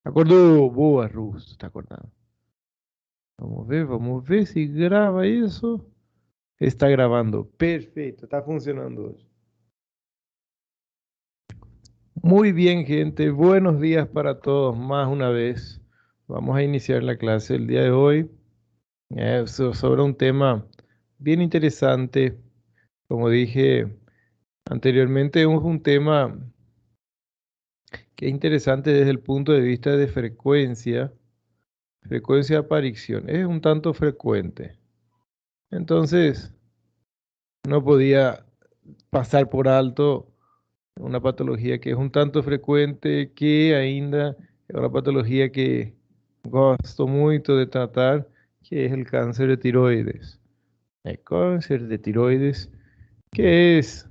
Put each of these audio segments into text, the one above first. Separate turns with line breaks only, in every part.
Acordou? Boa, Russo, tá acordado. Vamos ver se grava isso. Está gravando. Perfeito, está funcionando hoje. Muy bien, gente. Buenos días para todos. Más una vez. Vamos a iniciar la clase el día de hoy sobre un tema bien interesante. Como dije anteriormente, es un tema que es interesante desde el punto de vista de frecuencia, frecuencia de aparición. Es un tanto frecuente. Entonces, no podía pasar por alto una patología que es un tanto frecuente, que ainda es una patología que gosto muito de tratar, que es el cáncer de tiroides. El cáncer de tiroides, que es,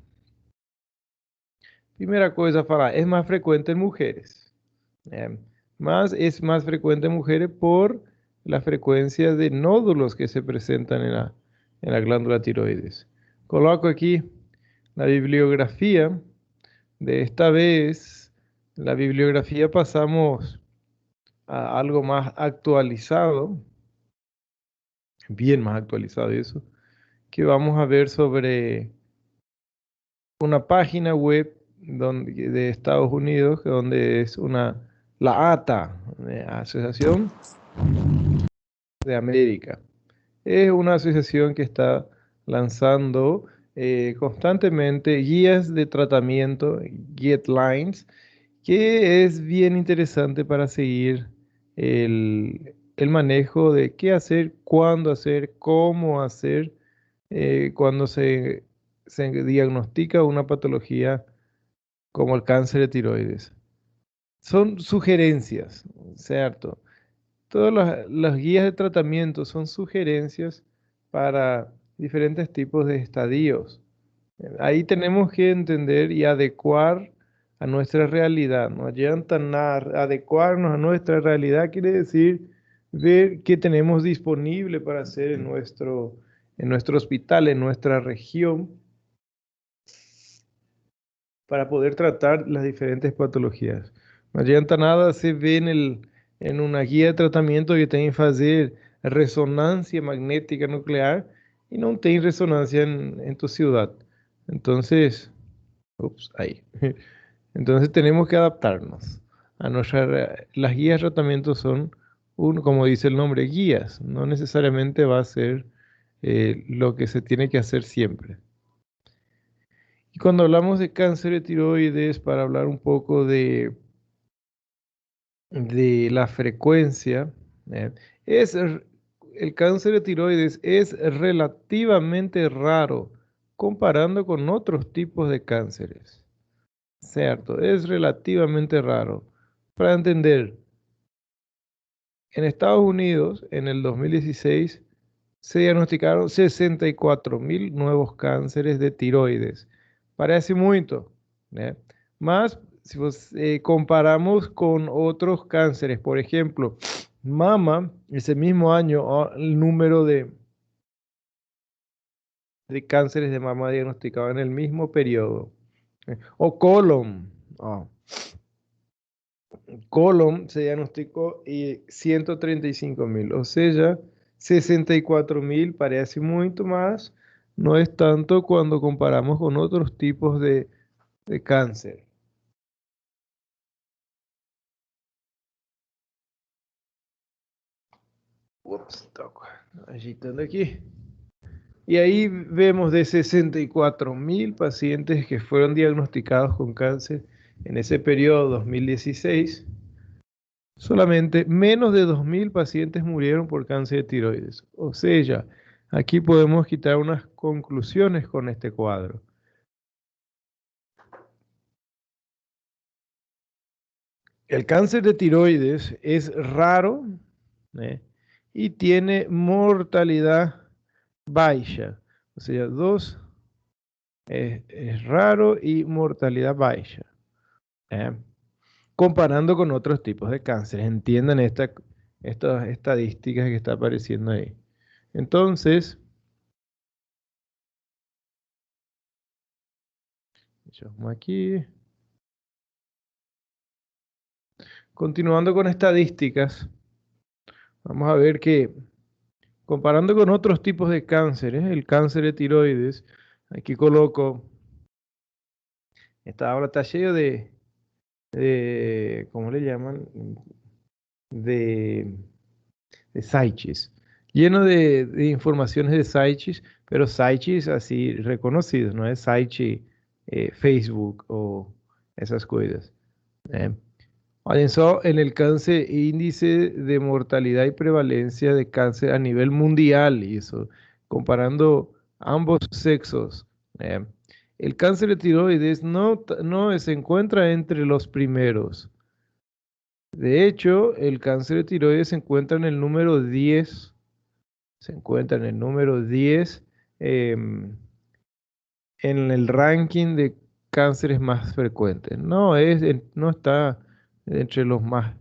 primera cosa a falar, es más frecuente en mujeres. eh, es más frecuente en mujeres por la frecuencia de nódulos que se presentan en la glándula tiroides. Coloco aquí la bibliografía. De esta vez, la bibliografía pasamos a algo más actualizado, bien más actualizado eso, que vamos a ver sobre una página web de Estados Unidos, donde es la ATA, Asociación de América. Es una asociación que está lanzando constantemente guías de tratamiento, guidelines, que es bien interesante para seguir el manejo de qué hacer, cuándo hacer, cómo hacer, cuando se diagnostica una patología como el cáncer de tiroides. Son sugerencias, ¿cierto? Todas las guías de tratamiento son sugerencias para diferentes tipos de estadios. Ahí tenemos que entender y adecuar a nuestra realidad. No adianta nada adecuarnos a nuestra realidad, quiere decir ver qué tenemos disponible para hacer en nuestro hospital, en nuestra región, para poder tratar las diferentes patologías. No adianta nada se ve en una guía de tratamento que tem que fazer resonancia magnética nuclear y no tem resonancia en tu ciudad. Entonces, ups, ahí. Entonces tenemos que adaptarnos a las guías de tratamiento son, como dice el nombre, guías. No necesariamente va a ser lo que se tiene que hacer siempre. Y cuando hablamos de cáncer de tiroides, para hablar un poco de la frecuencia, eh, es, el cáncer de tiroides es relativamente raro comparando con otros tipos de cánceres. Cierto, es relativamente raro. Para entender, en Estados Unidos, en el 2016, se diagnosticaron 64.000 nuevos cánceres de tiroides. Parece mucho, ¿eh? Más si comparamos con otros cánceres, por ejemplo, mama, ese mismo año, el número de cánceres de mama diagnosticados en el mismo periodo. O colon. Colon se diagnosticó y 135.000, o sea, 64.000 parece mucho más, no es tanto cuando comparamos con otros tipos de cáncer. Ups, toco, agitando aquí. Y ahí vemos de 64.000 pacientes que fueron diagnosticados con cáncer en ese periodo 2016. Solamente menos de 2.000 pacientes murieron por cáncer de tiroides. O sea, aquí podemos quitar unas conclusiones con este cuadro. El cáncer de tiroides es raro, ¿eh? Y tiene mortalidad baja. O sea, es raro y mortalidad baja, ¿eh? Comparando con otros tipos de cáncer. Entiendan estas estadísticas que está apareciendo ahí. Entonces, echamos aquí. continuando con estadísticas, vamos a ver que comparando con otros tipos de cánceres, el cáncer de tiroides, aquí coloco, esta ahora está lleno ¿cómo le llaman? De, de sites, lleno de informaciones de sites, pero sites así reconocidos, no es site Facebook o esas cosas. ¿Eh? Avanzó en el cáncer, índice de mortalidad y prevalencia de cáncer a nivel mundial, y eso, comparando ambos sexos. ¿Eh? El cáncer de tiroides no se encuentra entre los primeros. De hecho, el cáncer de tiroides se encuentra en el número 10, se encuentra en el número 10 em, en el ranking de cánceres más frecuentes. No está entre los más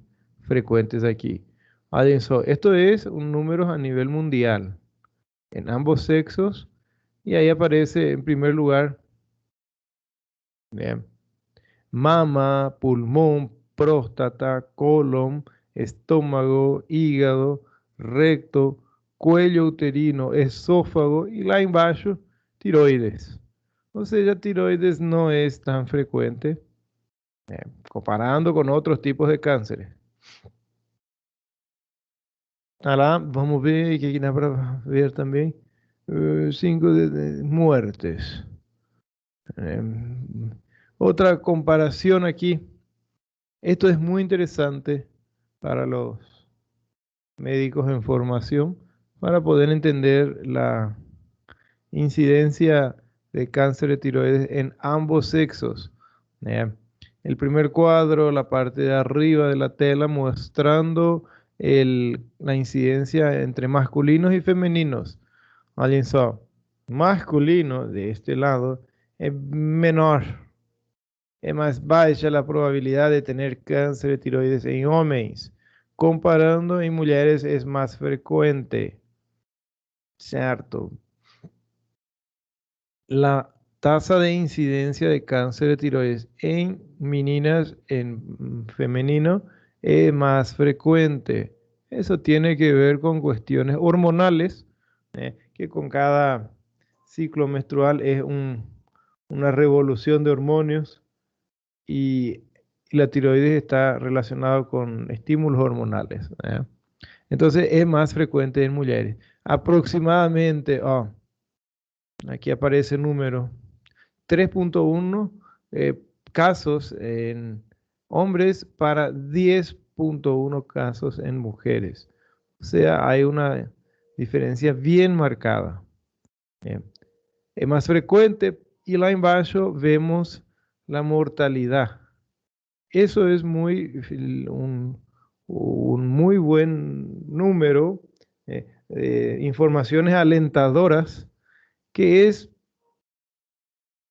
frecuentes aquí. Atención, esto es un número a nivel mundial, en ambos sexos, y ahí aparece en primer lugar, bien, mama, pulmón, próstata, colon, estómago, hígado, recto, cuello uterino, esófago y lá embaixo, tiroides. O sea, tiroides no es tan frecuente comparando con otros tipos de cánceres. Ahora vamos a ver que aquí dá para ver también 5 de muertes. Otra comparación aquí. Esto es muy interesante para los médicos en formación para poder entender la incidencia de cáncer de tiroides en ambos sexos. ¿Eh? El primer cuadro, la parte de arriba de la tela, mostrando la incidencia entre masculinos y femeninos. Alguien sabe, masculino de este lado es menor, es más baja la probabilidad de tener cáncer de tiroides en hombres, comparando en mujeres es más frecuente, ¿cierto? La tasa de incidencia de cáncer de tiroides en meninas, en femenino, es más frecuente. Eso tiene que ver con cuestiones hormonales, que con cada ciclo menstrual es una revolución de hormonios y la tiroides está relacionado con estímulos hormonales. Entonces es más frecuente en mujeres. Aproximadamente, aquí aparece el número 3.1 casos en hombres para 10.1 casos en mujeres. O sea, hay una diferencia bien marcada. Es más frecuente y lá embaixo vemos la mortalidad. Eso es un muy buen número, informaciones alentadoras, que es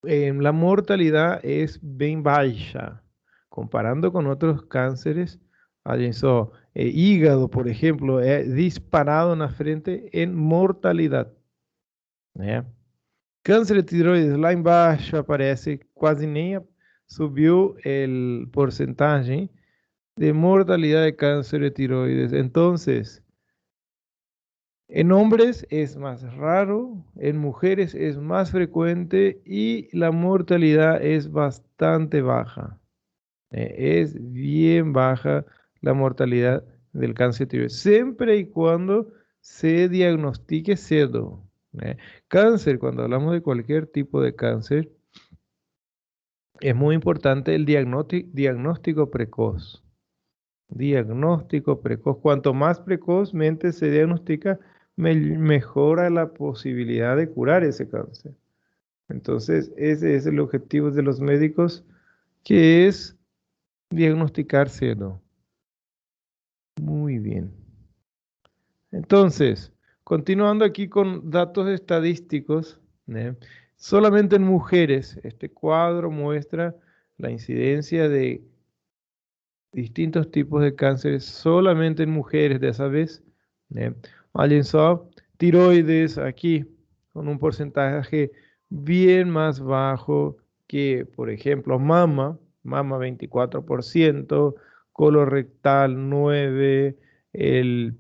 la mortalidad es bien baja, comparando con otros cánceres. Eso, hígado, por ejemplo, disparado en la frente en mortalidad. ¿Ya? Câncer de tiroides, lá embaixo aparece, quase nem subiu el porcentaje de mortalidad de cáncer de tiroides. Entonces, en hombres es más raro, en mujeres es más frecuente y la mortalidad es bastante baja. Es bien baja la mortalidad del cáncer de tiroides, siempre y cuando se diagnostique cedo. Cáncer, cuando hablamos de cualquier tipo de cáncer, es muy importante el diagnóstico precoz. Diagnóstico precoz. Cuanto más precozmente se diagnostica, mejora la posibilidad de curar ese cáncer. Entonces, ese es el objetivo de los médicos, que es diagnosticar cero. Muy bien. Entonces, continuando aquí con datos estadísticos, solamente en mujeres, este cuadro muestra la incidencia de distintos tipos de cánceres solamente en mujeres de esa vez. Alguien sabe, tiroides aquí con un porcentaje bien más bajo que, por ejemplo, mama 24%, colorectal 9, el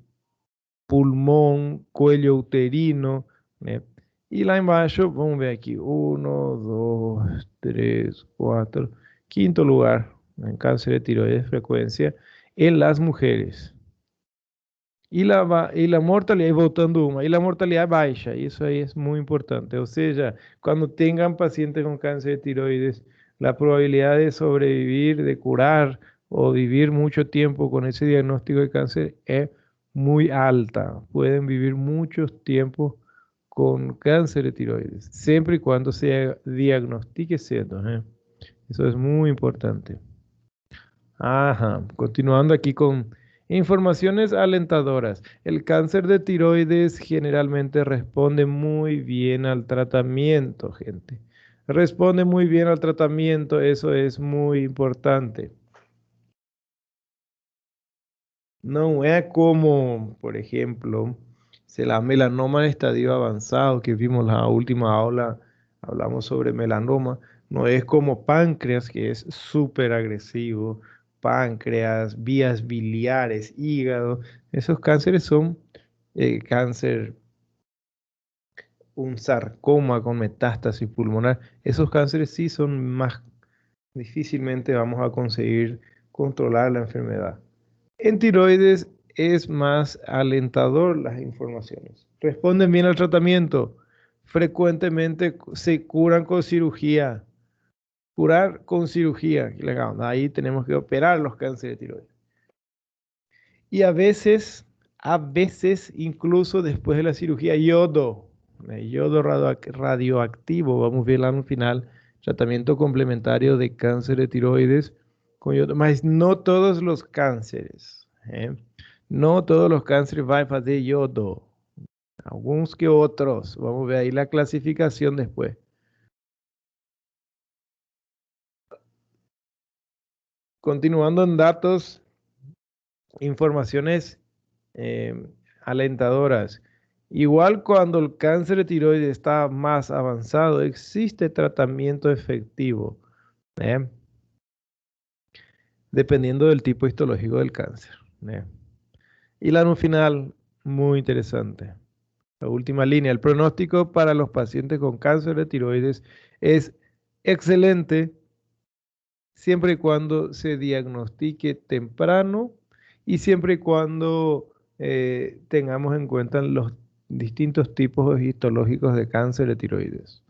pulmón, cuello uterino. Né? E lá embaixo, vamos ver aqui, 1, 2, 3, 4, quinto lugar en cáncer de tiroides, frecuencia en las mujeres. E a mortalidade, e voltando uma, e a mortalidade baixa, isso aí é muito importante. Ou seja, quando tenham pacientes com câncer de tiroides, a probabilidade de sobrevivir, de curar ou vivir muito tempo com esse diagnóstico de câncer é muito alta. Podem viver muito tempo com câncer de tiroides, sempre e quando se diagnostique cedo. Isso é muito importante. Ajá, continuando aquí con informaciones alentadoras. El cáncer de tiroides generalmente responde muy bien al tratamiento, gente. Responde muy bien al tratamiento, eso es muy importante. No es como, por ejemplo, la melanoma en estadio avanzado que vimos la última aula, hablamos sobre melanoma. No es como páncreas, que es súper agresivo. Páncreas, vías biliares, hígado. Esos cánceres son cáncer, un sarcoma con metástasis pulmonar. Esos cánceres sí son más difícilmente vamos a conseguir controlar la enfermedad. En tiroides es más alentador las informaciones. Responden bien al tratamiento. Frecuentemente se curan con cirugía. Curar con cirugía. Legal. Ahí tenemos que operar los cánceres de tiroides. Y a veces, incluso después de la cirugía, yodo. Yodo radioactivo. Vamos a ver al final. Tratamiento complementario de cáncer de tiroides con yodo. Mas no todos los cánceres. No todos los cánceres van a hacer yodo. Algunos que otros. Vamos a ver ahí la clasificación después. Continuando en datos, informaciones alentadoras. Igual cuando el cáncer de tiroides está más avanzado, existe tratamiento efectivo, dependiendo del tipo histológico del cáncer. Y la final, muy interesante. La última línea, el pronóstico para los pacientes con cáncer de tiroides es excelente siempre y cuando se diagnostique temprano y siempre y cuando tengamos en cuenta los distintos tipos histológicos de cáncer de tiroides.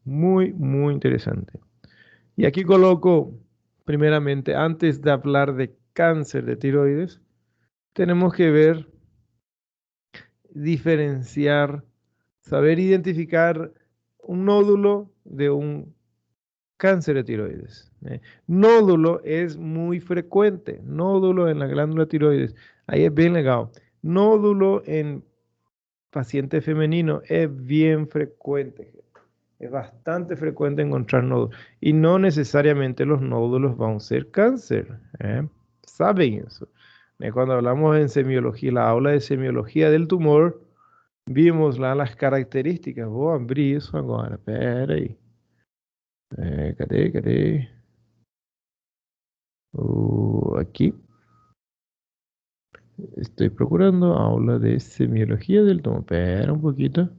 Muy, muy interesante. Y aquí coloco, primeramente, antes de hablar de cáncer de tiroides, tenemos que ver, diferenciar, saber identificar un nódulo de un cáncer de tiroides. Nódulo es muy frecuente. Nódulo en la glándula tiroides. Ahí es bien legal. Nódulo en paciente femenino es bien frecuente. Es bastante frecuente encontrar nódulos. Y no necesariamente los nódulos van a ser cáncer. Saben eso. Cuando hablamos en semiología, la aula de semiología del tumor, vimos las características. Voy a abrir eso ahora. Espera aí. Cadê? Aquí. Estoy procurando aula de semiología del tumor. Espera un poquito.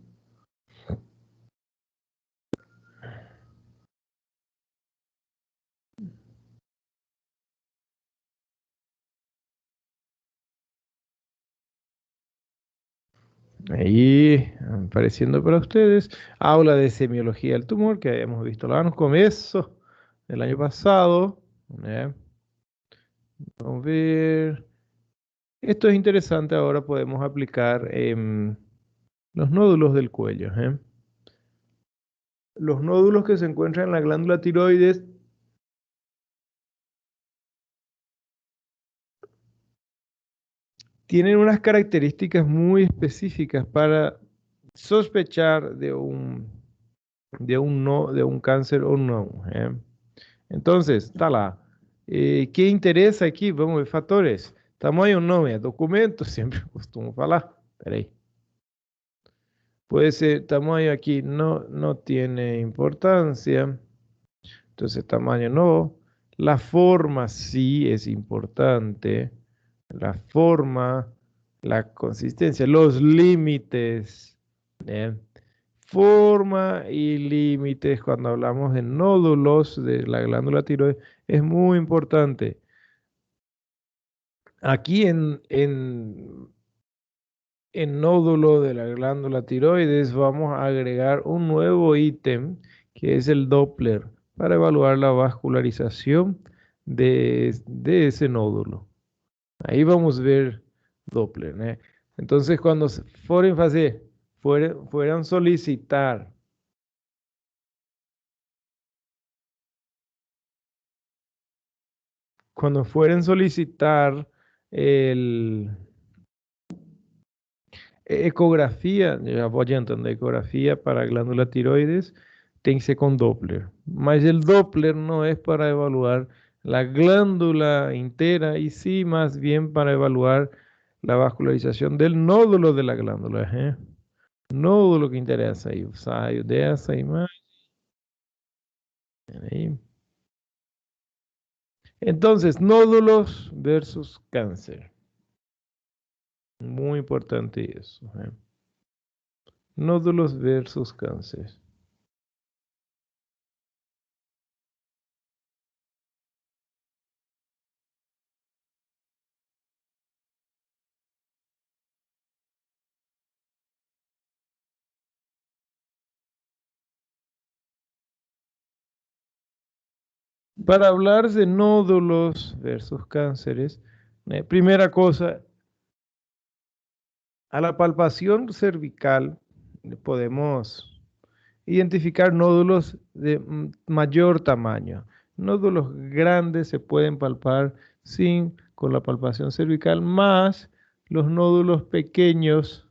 Ahí, apareciendo para ustedes, aula de semiología del tumor que habíamos visto lá no começo del año pasado. Vamos a ver. Esto es interesante, ahora podemos aplicar los nódulos del cuello. Los nódulos que se encuentran en la glándula tiroides tienen unas características muy específicas para sospechar de un cáncer o no. Entonces, está lá. ¿Qué interesa aquí? Vamos ver fatores. Tamanho não é documento, siempre costumo falar. Espera aí. Puede ser tamaño aquí, no tiene importancia. Entonces, tamaño no. La forma sí es importante. La forma, la consistencia, los límites. ¿Bien? Forma y límites cuando hablamos de nódulos de la glándula tiroides es muy importante. Aquí en nódulo de la glándula tiroides vamos a agregar un nuevo ítem que es el Doppler para evaluar la vascularización de ese nódulo. Ahí vamos a ver Doppler, ¿eh? Entonces, cuando fueran, fueran solicitar, cuando fueren solicitar el ecografía, ya voy a entender, ecografía para glándula tiroides, tem que ser con Doppler. Mas el Doppler no es para evaluar la glándula entera y sí más bien para evaluar la vascularización del nódulo de la glándula. ¿Eh? Nódulo que interessa aí. Eu saio dessa imagem. Aí. Entonces, nódulos versus cáncer. Muy importante eso. ¿Eh? Nódulos versus cáncer. Para hablar de nódulos versus cánceres, primera cosa, a la palpación cervical podemos identificar nódulos de mayor tamaño. Nódulos grandes se pueden palpar sin con la palpación cervical, más los nódulos pequeños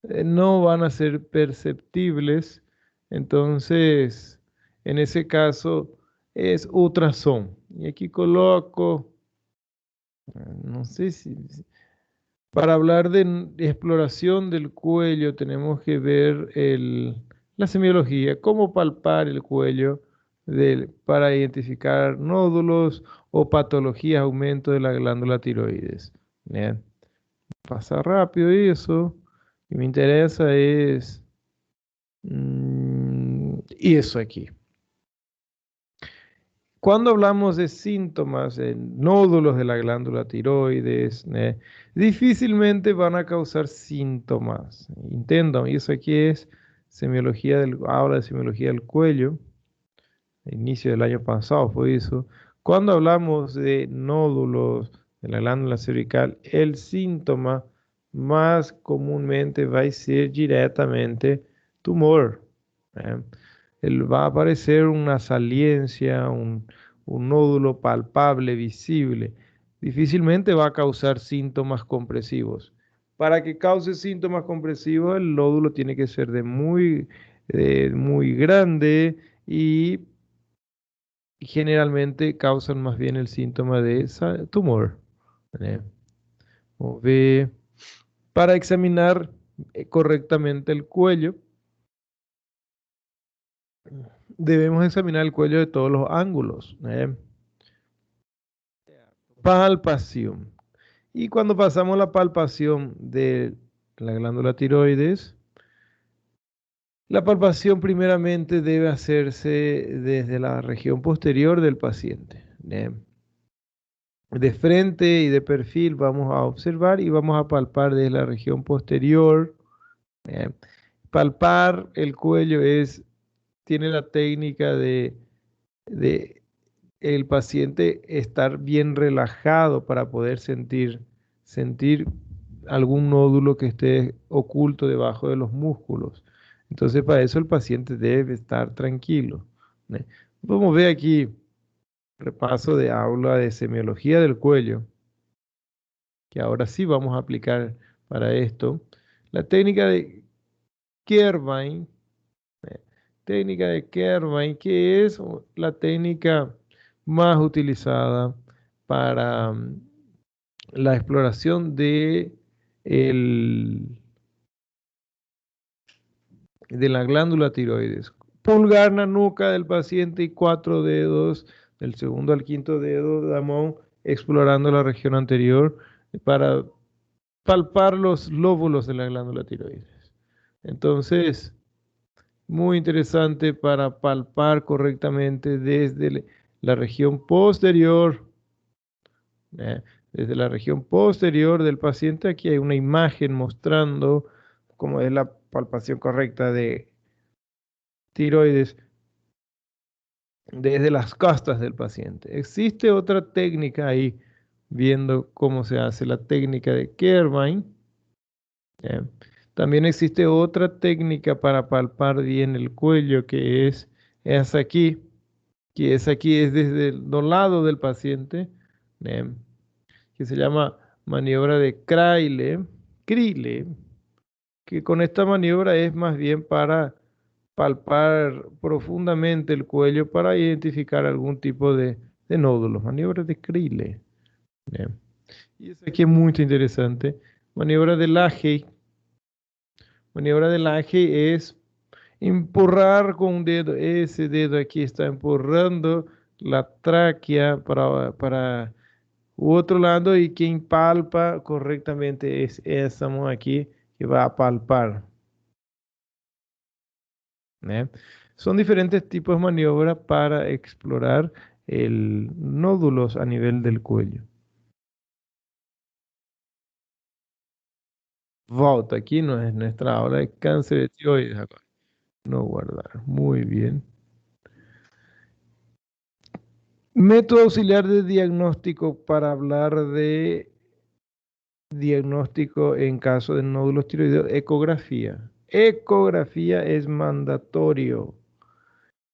no van a ser perceptibles. Entonces, en ese caso es ultrassom. Y aquí coloco, no sé si para hablar de exploración del cuello tenemos que ver la semiología, cómo palpar el cuello para identificar nódulos o patologías, aumento de la glándula tiroides. Bien, pasa rápido eso. Y me interesa es eso aquí. Cuando hablamos de síntomas en nódulos de la glándula tiroides, difícilmente van a causar síntomas. Entiendan, y eso aquí es semiología habla de semiología del cuello. Inicio del año pasado fue eso. Cuando hablamos de nódulos de la glándula cervical, el síntoma más comúnmente va a ser directamente tumor. ¿Eh? Va a aparecer una saliencia, un nódulo palpable, visible. Difícilmente va a causar síntomas compresivos. Para que cause síntomas compresivos, el nódulo tiene que ser muy grande y generalmente causan más bien el síntoma de tumor. ¿Vale? Vamos a ver. Para examinar correctamente el cuello, debemos examinar el cuello de todos los ángulos. Palpación. Y cuando pasamos la palpación de la glándula tiroides, la palpación primeramente debe hacerse desde la región posterior del paciente. De frente y de perfil vamos a observar y vamos a palpar desde la región posterior. Palpar el cuello tiene la técnica de el paciente estar bien relajado para poder sentir algún nódulo que esté oculto debajo de los músculos. Entonces, para eso el paciente debe estar tranquilo. Vamos a ver aquí, repaso de aula de semiología del cuello, que ahora sí vamos a aplicar para esto. La técnica de Kervine, que es la técnica más utilizada para la exploración de la glándula tiroides. Pulgar en la nuca del paciente y 4 dedos del segundo al quinto dedo, Damon explorando la región anterior para palpar los lóbulos de la glándula tiroides. Entonces, muy interesante para palpar correctamente desde la región posterior, ¿eh? Desde la región posterior del paciente. Aquí hay una imagen mostrando cómo es la palpación correcta de tiroides desde las costas del paciente. Existe otra técnica ahí, viendo cómo se hace la técnica de Kervine. ¿Eh? También existe otra técnica para palpar bien el cuello, es aquí, es desde el lado del paciente, ¿eh? Que se llama maniobra de Crille, que con esta maniobra es más bien para palpar profundamente el cuello para identificar algún tipo de nódulos. Maniobra de Crille. ¿Eh? Y es aquí muy interesante. Maniobra de Lahey. Maniobra de Lahey es empurrar con un dedo. Ese dedo aquí está empurrando la tráquea para otro lado, y quien palpa correctamente es esa mano aquí que va a palpar. ¿Eh? Son diferentes tipos de maniobras para explorar el nódulos a nivel del cuello. Volta, aquí no es nuestra aula de cáncer de tiroides acá. No guardar. Muy bien. Método auxiliar de diagnóstico para hablar de diagnóstico en caso de nódulos tiroideos, ecografía. Ecografía es mandatorio.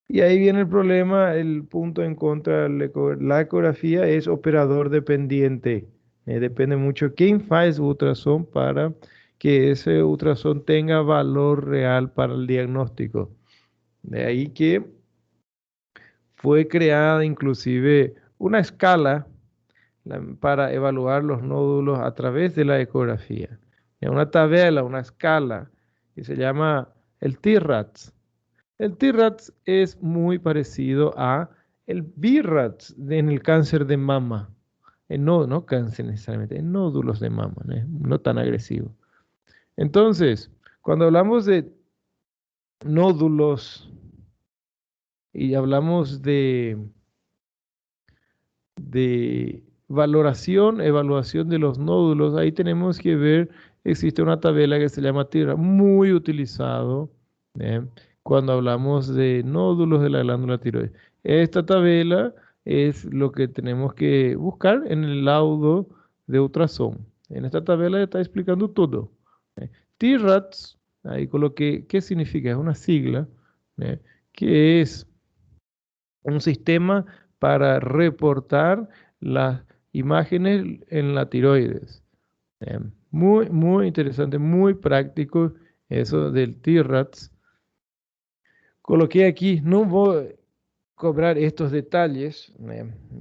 Y ahí viene el problema, el punto en contra de la ecografía es operador dependiente. Depende mucho quién hace ultrasonido para que ese ultrasonido tenga valor real para el diagnóstico. De ahí que fue creada inclusive una escala para evaluar los nódulos a través de la ecografía. Una tabla, una escala que se llama el TIRATS. El TIRATS es muy parecido a el BIRATS en el cáncer de mama. No cáncer necesariamente, en nódulos de mama, no tan agresivo. Entonces, cuando hablamos de nódulos y hablamos de evaluación de los nódulos, ahí tenemos que ver, existe una tabla que se llama TIRATS, muy utilizado, ¿eh? Cuando hablamos de nódulos de la glándula tiroides. Esta tabla es lo que tenemos que buscar en el laudo de ultrasonido. En esta tabla está explicando todo. ¿Eh? TIRATS, ahí coloqué, ¿qué significa? Es una sigla, ¿eh? Que es un sistema para reportar las imágenes en la tiroides. Muy, muy interesante, muy práctico eso del TIRATS. Coloqué aquí, no voy a cobrar estos detalles,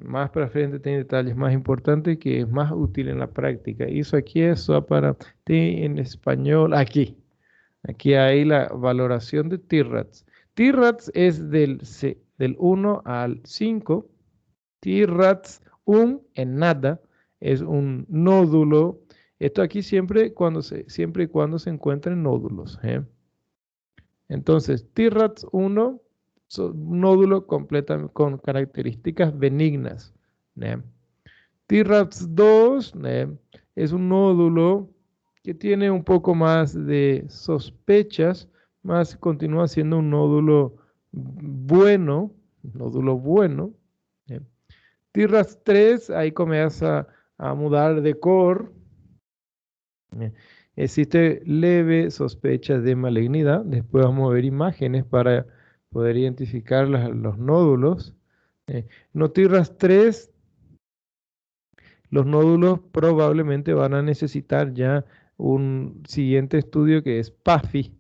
más para frente tiene detalles más importantes que es más útil en la práctica. Eso aquí es solo para ti en español, aquí. Aquí hay la valoración de TIRATS. TIRATS es del 1 al 5. TIRATS en nada es un nódulo. Esto aquí siempre y cuando se encuentren nódulos. Entonces, TIRATS 1 es un nódulo completamente con características benignas. TIRATS 2 es un nódulo que tiene un poco más de sospechas, más continúa siendo un nódulo bueno, ¿eh? TIRATS 3, ahí comienza a mudar de core. ¿Eh? Existe leve sospecha de malignidad. Después vamos a ver imágenes para poder identificar los nódulos. No TIRATS 3, los nódulos probablemente van a necesitar ya un siguiente estudio que es PAFI.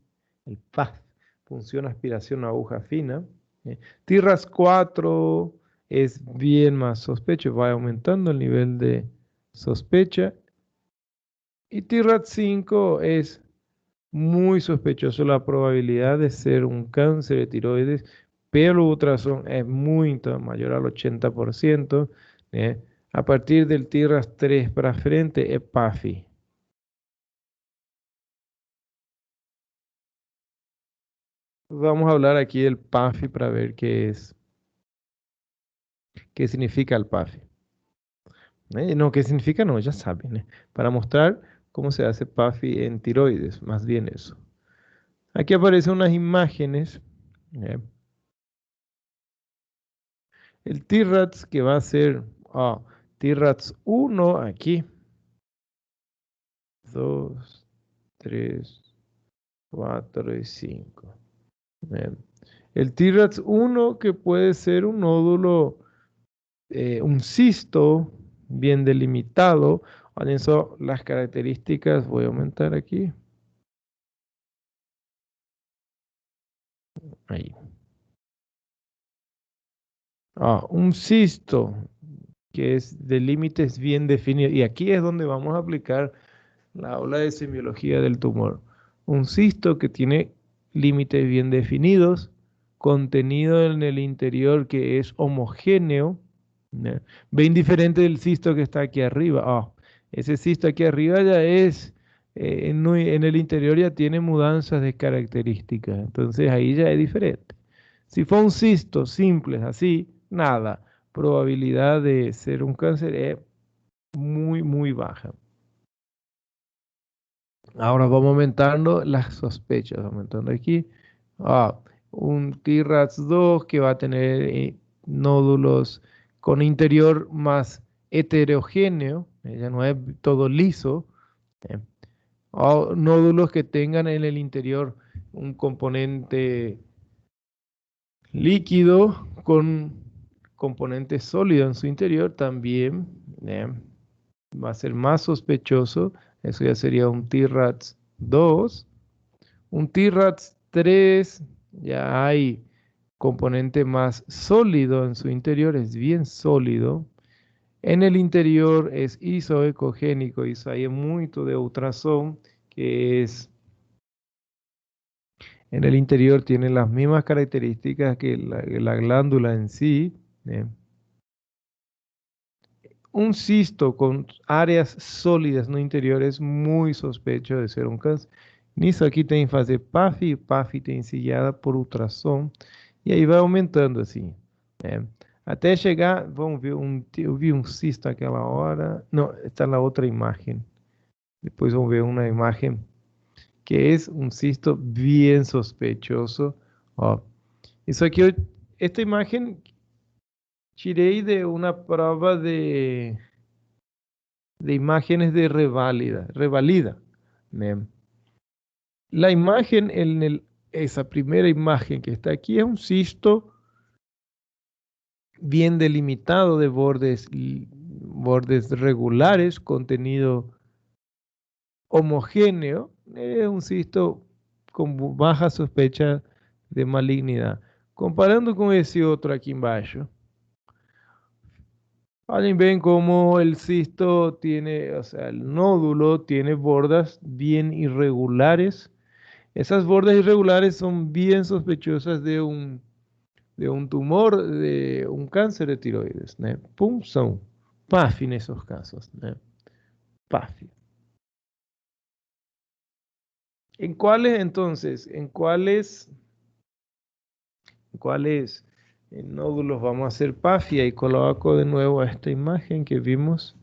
El PAF, función aspiración aguja fina. TIRATS 4 es bien más sospecho, va aumentando el nivel de sospecha. Y TIRATS 5 es muy sospechoso la probabilidad de ser un cáncer de tiroides pero el ultrasón es muito mayor al 80%, né? A partir del TIRAS 3 para frente es PAFI. Vamos a hablar aquí del PAFI para ver qué significa el PAFI. No, qué significa no, ya saben, ¿eh? Para mostrar cómo se hace PAFI en tiroides, más bien eso. Aquí aparecen unas imágenes. ¿Eh? El TIRADS que va a ser TIRADS 1 aquí. 2, 3, 4 y 5. El TIRADS 1 que puede ser un nódulo, un cisto bien delimitado. Eso, las características, voy a aumentar aquí. Ahí. Un cisto que es de límites bien definidos. Y aquí es donde vamos a aplicar la aula de semiología del tumor. Un cisto que tiene límites bien definidos, contenido en el interior que es homogéneo, ¿no? Bien diferente del cisto que está aquí arriba. Ese cisto aquí arriba ya es, en el interior ya tiene mudanzas de características, entonces ahí ya es diferente. Si fue un cisto simple, así, nada, probabilidad de ser un cáncer es muy, muy baja. Ahora vamos aumentando las sospechas, aumentando aquí. Ah, un TRAS 2 que va a tener nódulos con interior más heterogéneo, ya no es todo liso. eh, O nódulos que tengan en el interior un componente líquido con componente sólido en su interior también. eh, Va a ser más sospechoso. Eso ya sería un TRAS 2. Un TRAS 3, ya hay componente más sólido en su interior, es bien sólido. En el interior es isoecogénico, eso hay mucho de ultrasón, que es, en el interior tiene las mismas características que la glándula en sí. ¿Eh? Un cisto con áreas sólidas no interiores es muy sospecho de ser un câncer. Nisso aqui tem que fazer PAF, PAF tem ensillada por ultrassom, e aí vai aumentando assim, né? Até chegar, vamos ver, eu vi um cisto naquela hora, não, está na outra imagem. Depois vamos ver uma imagem que é um cisto bem sospechoso. Ó, isso aqui, esta imagem tirei de uma prova de imágenes de revalida. ¿Me? La imagen, esa primera imagen que está aquí es un cisto bien delimitado de bordes regulares, contenido homogéneo. Es un cisto con baja sospecha de malignidad. Comparando con ese otro aquí embaixo. Alguien ven cómo el cisto tiene, o sea, el nódulo tiene bordas bien irregulares. Esas bordas irregulares son bien sospechosas de un tumor, de un cáncer de tiroides, ¿no? Pum, son PAF en esos casos, ¿no? PAF. ¿En cuáles entonces? ¿En cuáles nódulos vamos a hacer PAF? Y ahí coloco de nuevo esta imagen que vimos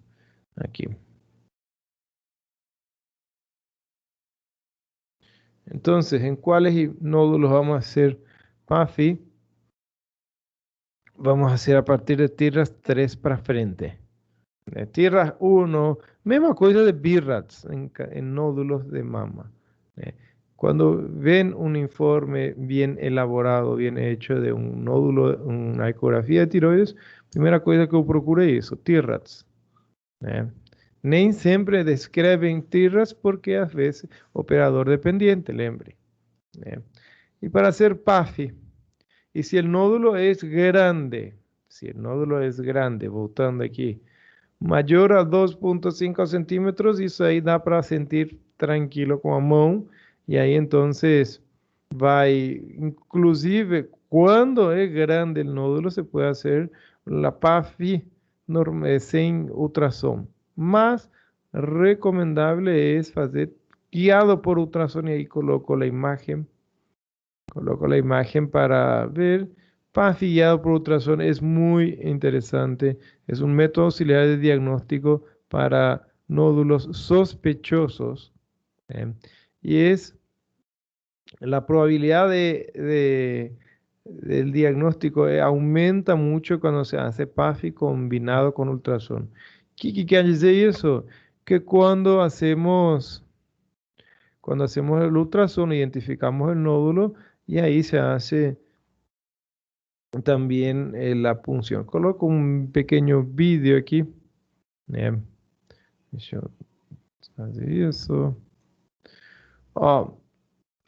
aquí. Entonces, ¿en cuáles nódulos vamos a hacer PAFI? Vamos a hacer a partir de TIRAS 3 para frente. TIRAS 1, misma cosa de BIRATS en nódulos de mama. Cuando ven un informe bien elaborado, bien hecho de un nódulo, una ecografía de tiroides, primera cosa que yo procuré es eso, TIRAS. Nem sempre descrevem TIRAS porque a veces operador dependiente, lembre. Y para hacer PAFI, y si el nódulo es grande, voltando aquí, mayor a 2,5 centímetros, isso aí dá para sentir tranquilo com a mão, e aí entonces vai, inclusive, Cuando es grande el nódulo, se puede hacer la PAFI sin ultrassom. Más recomendable es hacer guiado por ultrassom y ahí coloco la imagen. Coloco la imagen para ver. PAFI guiado por ultrassom es muy interesante. Es un método auxiliar de diagnóstico para nódulos sospechosos. ¿eh? Y es la probabilidad del diagnóstico aumenta mucho cuando se hace PAFI combinado con ultrasonido. ¿Qué quiere decir eso? Que cuando hacemos el ultrasonido, identificamos el nódulo y ahí se hace también la punción. Coloco un pequeño vídeo aquí. Deixa eu fazer isso. Ó,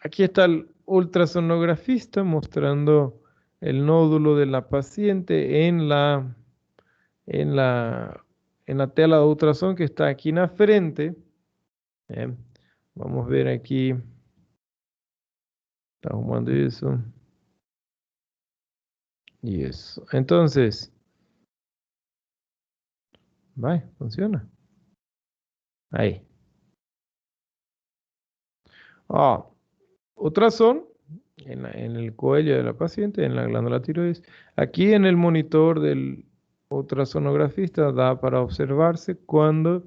aquí está el ultrasonografista mostrando el nódulo de la paciente en la, en la tela de ultrasonido que está aquí en la frente. ¿eh? Vamos a ver aquí. Está arrumando eso. Y eso. Entonces, vai, funciona. Ahí. Ó, ultrasonido en el cuello de la paciente, en la glándula tiroides. Aquí en el monitor del ultrasonografista da para observarse cuando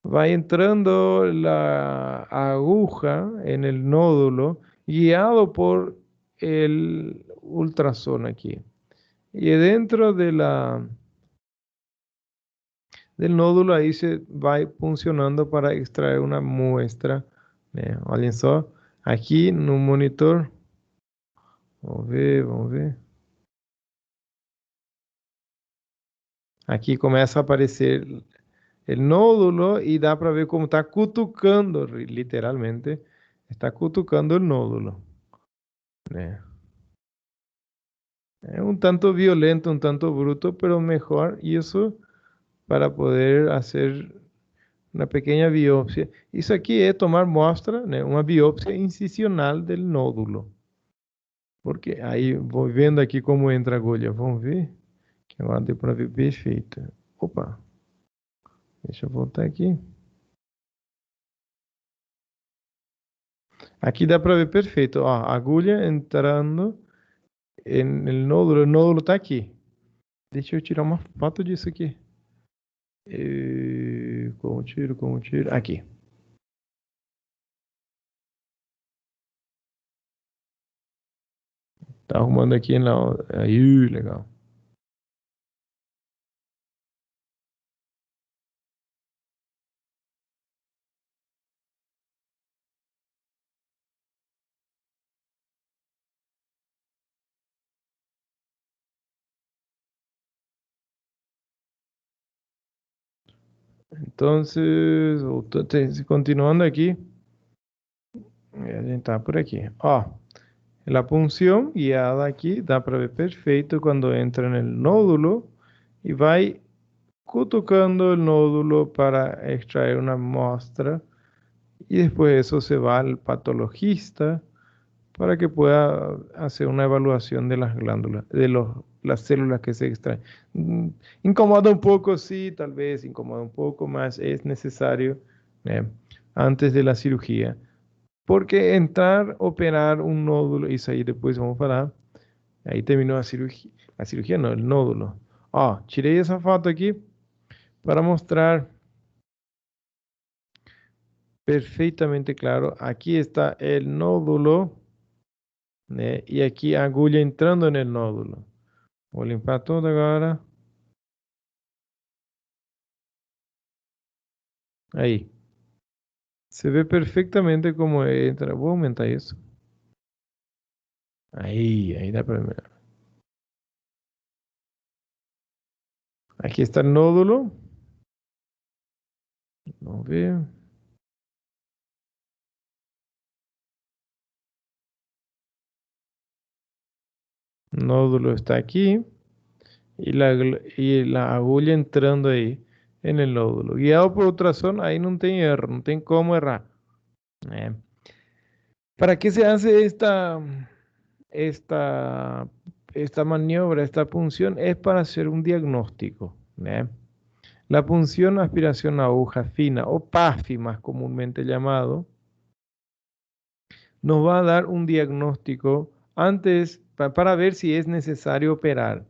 va entrando la aguja en el nódulo guiado por el ultrasonido aquí. Y dentro del nódulo ahí se va funcionando para extraer una muestra. Olhem só, aqui no monitor. Vamos ver, vamos ver. Aqui começa a aparecer el nódulo y da para ver cómo está cutucando, literalmente, está cutucando el nódulo. Es un tanto violento, un tanto bruto, pero mejor, y eso para poder hacer una pequeña biopsia. Isso aqui é tomar muestra, una biopsia incisional del nódulo. Porque aí, vou vendo aqui como entra a agulha, vamos ver? Que agora deu para ver perfeito. Opa! Deixa eu voltar aqui. Aqui dá para ver perfeito. Ó, a agulha entrando no nódulo está aqui. Deixa eu tirar uma foto disso aqui. Como tiro, como tiro? Aqui. Tá arrumando aqui na... Aí, legal. Entonces, continuando aqui, a gente tá por aqui. Ó, la punción guiada aquí dá para ver perfeito cuando entra en el nódulo y va cutucando el nódulo para extraer una muestra y después eso se va al patologista para que pueda hacer una evaluación de las glándulas, de las células que se extraen. Incomoda un poco, sí, tal vez incomoda un poco, más es necesario antes de la cirugía. Porque entrar, operar un nódulo, y ahí después vamos a parar. Ahí terminó la cirugía no, el nódulo. Tirei essa foto aqui para mostrar perfeitamente claro. Aquí está el nódulo, y aquí a agulha entrando en el nódulo. Vou limpar tudo agora. Aí. Se vê perfeitamente como entra. Vou aumentar isso. Aí dá para ver. Aqui está el nódulo. Vamos ver. El nódulo está aquí. Y la agulla entrando ahí en el nódulo. Guiado por ultrasonido, ahí no tem erro, no tem como errar. ¿Para qué se hace esta maniobra, esta punción es para hacer un diagnóstico, ¿eh? La punción aspiración a aguja fina o PAFI más comúnmente llamado, nos va a dar un diagnóstico antes para ver si es necesario operar,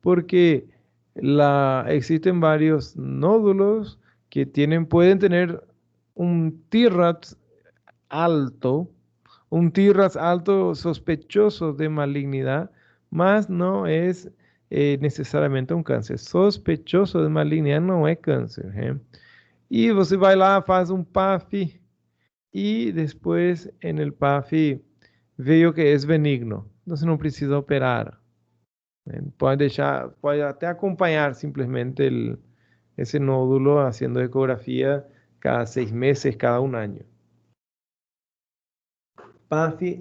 porque existen varios nódulos que pueden tener un TRAS alto, un TRAS alto sospechoso de malignidad, mas no es necesariamente un cáncer. Sospechoso de malignidad não é câncer. E você vai lá, faz um PAF y después en el PAFI veo que es benigno, entonces no precisa operar. Puede até acompañar simplemente ese nódulo haciendo ecografía cada 6 meses, cada un año. PAFI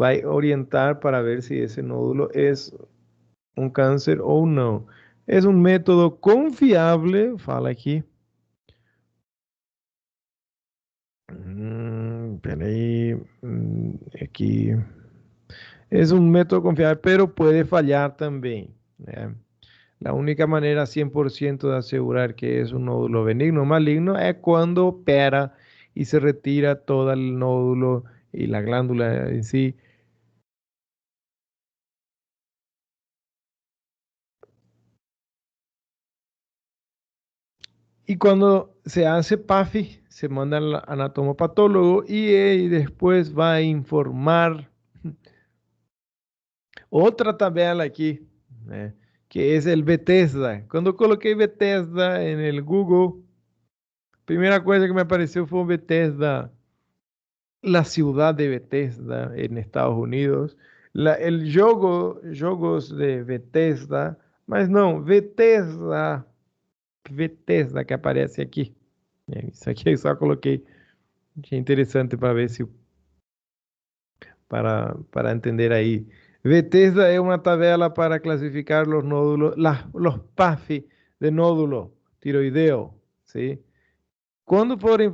va a orientar para ver si ese nódulo es un cáncer o no. Es un método confiable, fala aquí. Peraí, aquí. Es un método confiable, pero puede fallar también. La única manera 100% de asegurar que es un nódulo benigno o maligno es cuando opera y se retira todo el nódulo y la glándula en sí. Y cuando se hace PAFI, se manda al anatomopatólogo y después va a informar otra tabela aquí, que es el Bethesda. Cuando coloqué Bethesda en el Google, primera cosa que me apareció fue Bethesda, la ciudad de Bethesda en Estados Unidos. El jogos de Bethesda, mas não, Bethesda que aparece aqui. Isso aqui eu só coloquei. Achei interessante para ver se para entender ahí. Bethesda es una tabla para clasificar los nódulos, los PAFI de nódulo tiroideo, ¿sí? Cuando pueden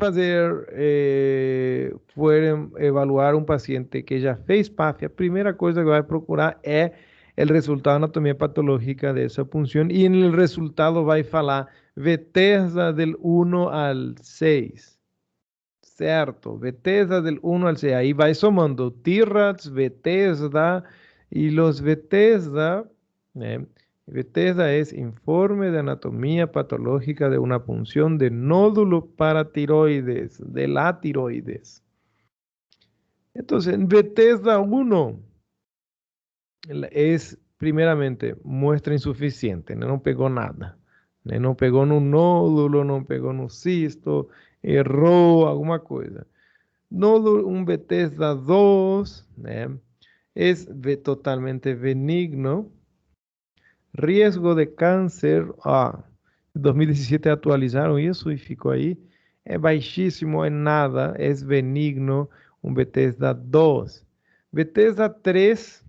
pueden evaluar un paciente que ya fez PAFI, la primera cosa que va a procurar es el resultado de anatomía patológica de esa punción y en el resultado va a falar Bethesda del 1 al 6. Certo, Bethesda del 1 al 6. Ahí va somando TIRATS, Bethesda y los Bethesda. Bethesda es informe de anatomía patológica de una punción de nódulo paratiroides, de la tiroides. Entonces, en Bethesda 1 es primeramente muestra insuficiente, no pegó nada. Não pegou no nódulo, não pegou no cisto, errou alguma coisa. Nódulo, un Bethesda 2, es totalmente benigno. Riesgo de cáncer, 2017 actualizaron eso y ficó ahí. Es baixísimo, es nada, es benigno, un Bethesda 2. Bethesda 3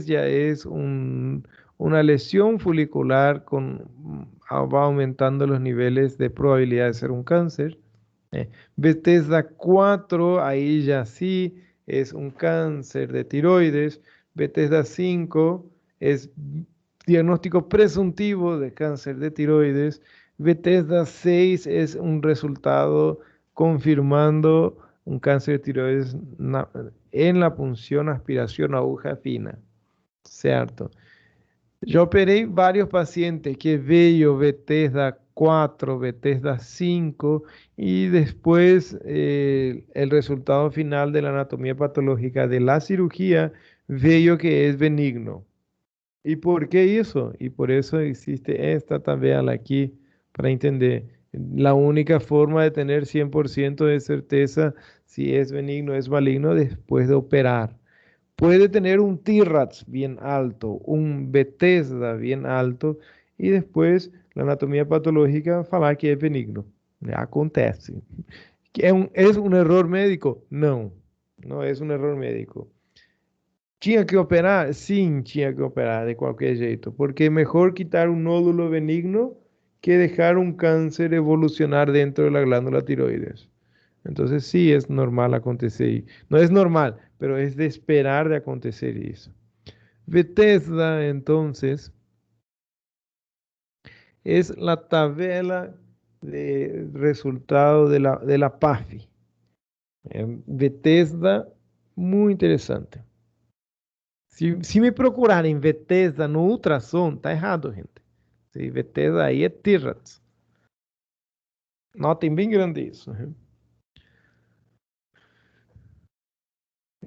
ya es una lesión folicular va aumentando los niveles de probabilidad de ser un cáncer. Bethesda 4, ahí ya sí es un cáncer de tiroides. Bethesda 5 es diagnóstico presuntivo de cáncer de tiroides. Bethesda 6 es un resultado confirmando un cáncer de tiroides en la punción aspiración a aguja fina. Certo. Yo operé varios pacientes que veio Bethesda 4, Bethesda 5 y después el resultado final de la anatomía patológica de la cirugía veio que es benigno. ¿Y por qué eso? Y por eso existe esta tabla aquí para entender. La única forma de tener 100% de certeza si es benigno o es maligno después de operar. Puede tener un TIRATS bien alto, un Bethesda bien alto y después la anatomía patológica falar que es benigno. Acontece. ¿Es un error médico? No, no es un error médico. ¿Tinha que operar? Sim, tinha que operar de qualquer jeito, porque é mejor quitar un nódulo benigno que dejar un cáncer evolucionar dentro de la glándula tiroides. Entonces sí es normal acontecer. No es normal, pero es de esperar de acontecer eso. Bethesda, entonces, es la tabla de resultado de la PAFI. Bethesda, muy interesante. Se me procurarem Bethesda no ultrassom, tá errado, gente. Se Bethesda aí é T-RATS. Notem bem grande isso. Né?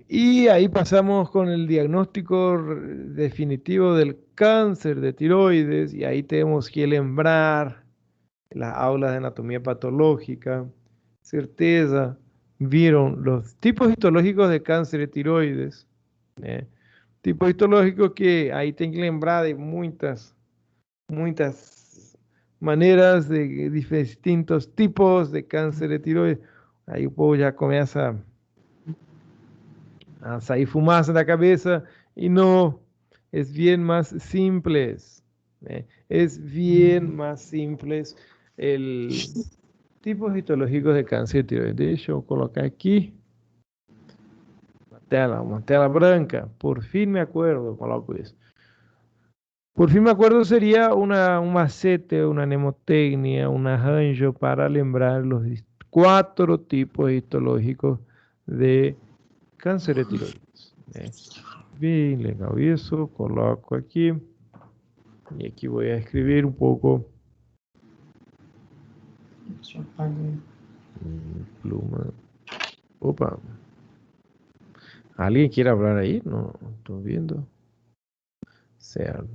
Y ahí pasamos con el diagnóstico definitivo del cáncer de tiroides y ahí tenemos que lembrar las aulas de anatomía patológica, certeza, vieron los tipos histológicos de cáncer de tiroides, né? Tipos histológicos que ahí tem que lembrar de muitas maneiras de distintos tipos de cáncer de tiroides. Aí o povo já começa a salir fumaza de la cabeza y no, es bien más simples. Es bien más simples el tipos histológicos de cáncer de tiroides. Deixa eu colocar aquí uma tela branca. Por fin me acuerdo, coloco eso. Por fin me acuerdo sería un macete, una mnemotecnia, un arranjo para lembrar los 4 tipos histológicos de cáncer de tiroides. Bem legal isso, coloco aqui. E aqui vou escrever um pouco. Pluma. Opa. ¿Alguien quiere hablar ahí? No, estoy viendo. Certo.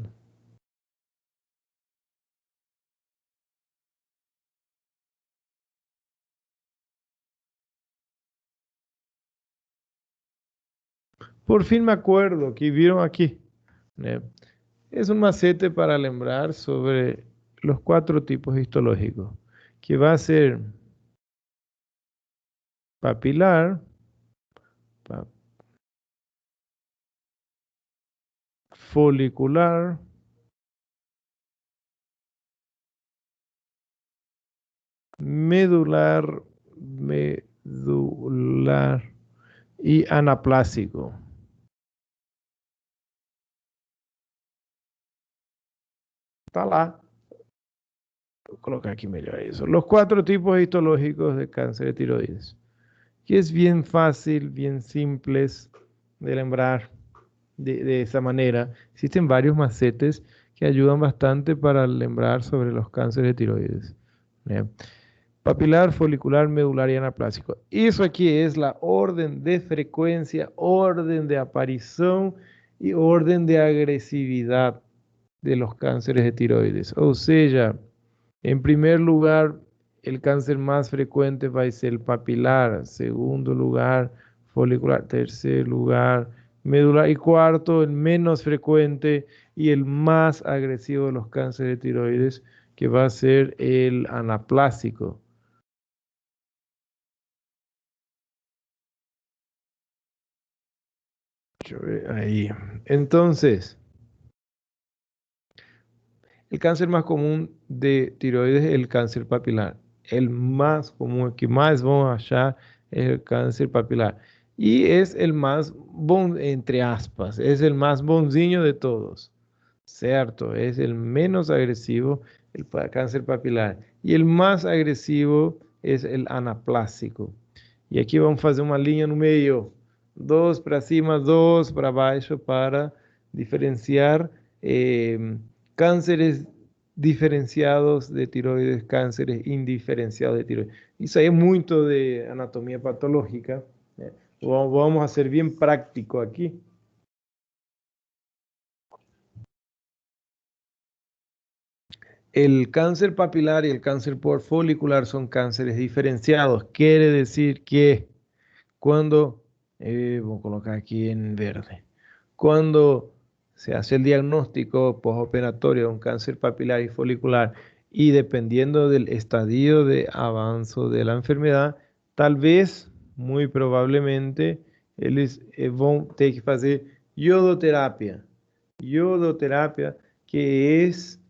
Por fin me acuerdo que vieron aquí. Es un macete para lembrar sobre los 4 tipos histológicos, que va a ser papilar, folicular, medular y anaplásico. Está lá. Voy a colocar aquí mejor eso. Los 4 tipos histológicos de cáncer de tiroides. Que es bien fácil, bien simples de lembrar de esa manera. Existen varios macetes que ayudan bastante para lembrar sobre los cánceres de tiroides. Bien. Papilar, folicular, medular y anaplásico. Eso aquí es la orden de frecuencia, orden de aparición y orden de agresividad de los cánceres de tiroides. O sea, en primer lugar, el cáncer más frecuente va a ser el papilar. Segundo lugar, folicular. Tercer lugar, medular. Y cuarto, el menos frecuente y el más agresivo de los cánceres de tiroides, que va a ser el anaplásico. Ahí. Entonces, el cáncer más común de tiroides es el cáncer papilar. El más común, el que más vamos a hallar es el cáncer papilar. Y es el más bon, entre aspas, es el más bonzinho de todos. Cierto, es el menos agresivo, el cáncer papilar. Y el más agresivo es el anaplásico. Y aquí vamos a hacer una línea no medio. 2 para cima, 2 para abajo para diferenciar cánceres diferenciados de tiroides, cánceres indiferenciados de tiroides. Isso aí é muito de anatomía patológica. Vamos a ser bien práctico aquí. El cáncer papilar y el cáncer por folicular son cánceres diferenciados. Quiere decir que cuando, voy a colocar aquí en verde, cuando se hace el diagnóstico postoperatorio de un cáncer papilar y folicular y dependiendo del estadio de avance de la enfermedad, tal vez, muy probablemente, eles vão ter que fazer iodoterapia. Iodoterapia, que es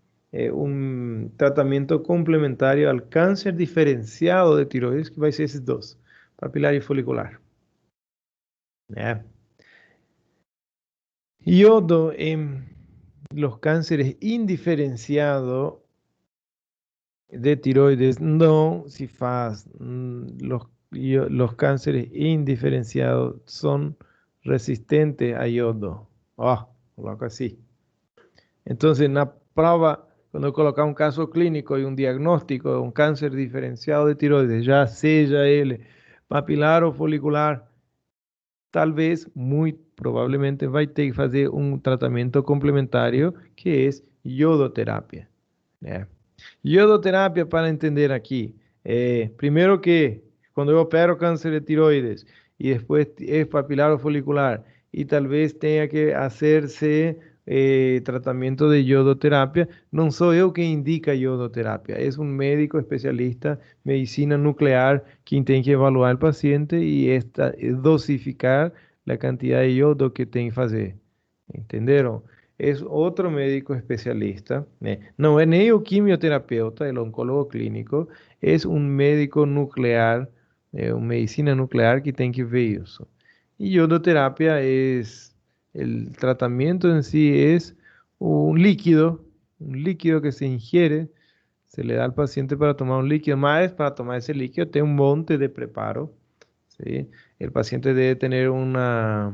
un tratamiento complementario al cáncer diferenciado de tiroides, que va a ser esos dos. papilar y folicular. ¿Ya? Yodo en los cánceres indiferenciados de tiroides não se faz. Los cánceres indiferenciados son resistentes a yodo. Coloca así. Entonces, en la prueba, cuando coloca un caso clínico y un diagnóstico de un cáncer diferenciado de tiroides, ya sea él papilar o folicular, tal vez, muy probablemente, vai ter que fazer un tratamiento complementario que es yodoterapia. ¿Ya? Yodoterapia, para entender aquí, primero que cuando yo opero cáncer de tiroides y después es papilar o folicular y tal vez tenga que hacerse tratamiento de yodoterapia, no soy yo que indica yodoterapia, es un médico especialista, medicina nuclear, quien tiene que evaluar al paciente y dosificar la cantidad de yodo que tiene que hacer. ¿Entenderon? Es otro médico especialista, no es ni el quimioterapeuta, el oncólogo clínico, es un médico nuclear, una medicina nuclear que tiene que ver eso. Y yodoterapia es, el tratamiento en sí es un líquido que se ingiere, se le da al paciente para tomar un líquido, más para tomar ese líquido tiene un monte de preparo, ¿sí? El paciente debe tener una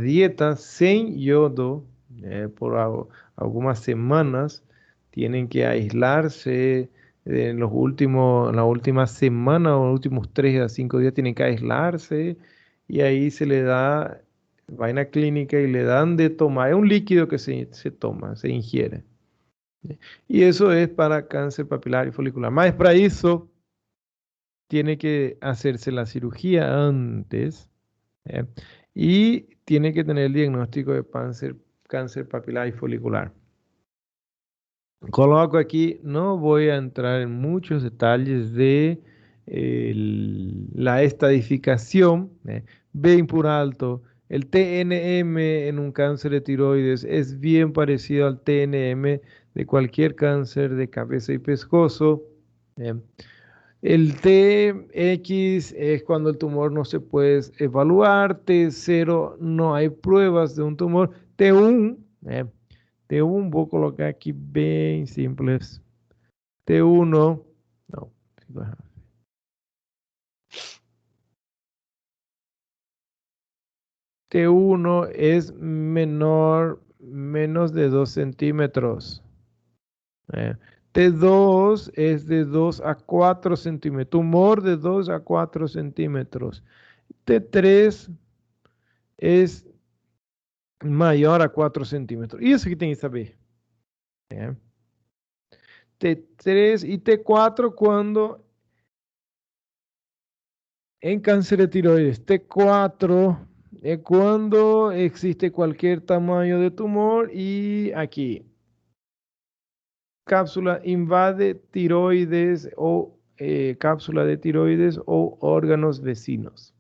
dieta sin yodo por algunas semanas. Tienen que aislarse en la última semana o los últimos 3 a 5 días tienen que aislarse y ahí se le da, va a la clínica y le dan de tomar, es un líquido que se toma, se ingiere. Y eso es para cáncer papilar y folicular. Más para eso tiene que hacerse la cirugía antes. ¿Eh? Y tiene que tener el diagnóstico de cáncer papilar y folicular. Coloco aquí, no voy a entrar en muchos detalles de la estadificación. Ven por alto, el TNM en un cáncer de tiroides es bien parecido al TNM de cualquier cáncer de cabeza y pescozo. ¿Eh? El TX es cuando el tumor no se puede evaluar. T0 no hay pruebas de un tumor. T1, T1 voy a colocar aquí bien simples. T1, no. T1 es menos de 2 centímetros. eh. T2 es de 2 a 4 centímetros. Tumor de 2 a 4 centímetros. T3 es mayor a 4 centímetros. Isso que tem que saber. T3 y T4 cuando en cáncer de tiroides. T4 es cuando existe cualquier tamaño de tumor y aquí cápsula invade tiroides o cápsula de tiroides o órganos vecinos.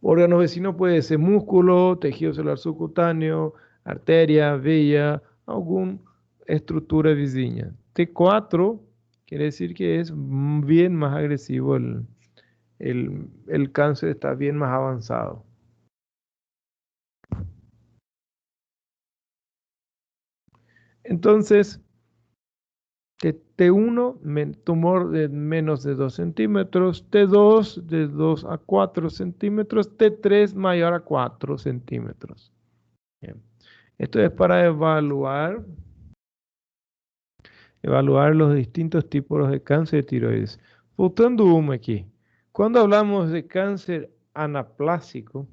Órganos vecinos puede ser músculo, tejido celular subcutáneo, arteria, veia, alguna estructura vizinha. T4 quiere decir que es bien más agresivo, el cáncer está bien más avanzado. Entonces, T1, tumor de menos de 2 centímetros, T2 de 2 a 4 centímetros, T3 mayor a 4 centímetros. Bien. Esto es para evaluar los distintos tipos de cáncer de tiroides. Voltando uma aquí. Cuando hablamos de cáncer anaplásico,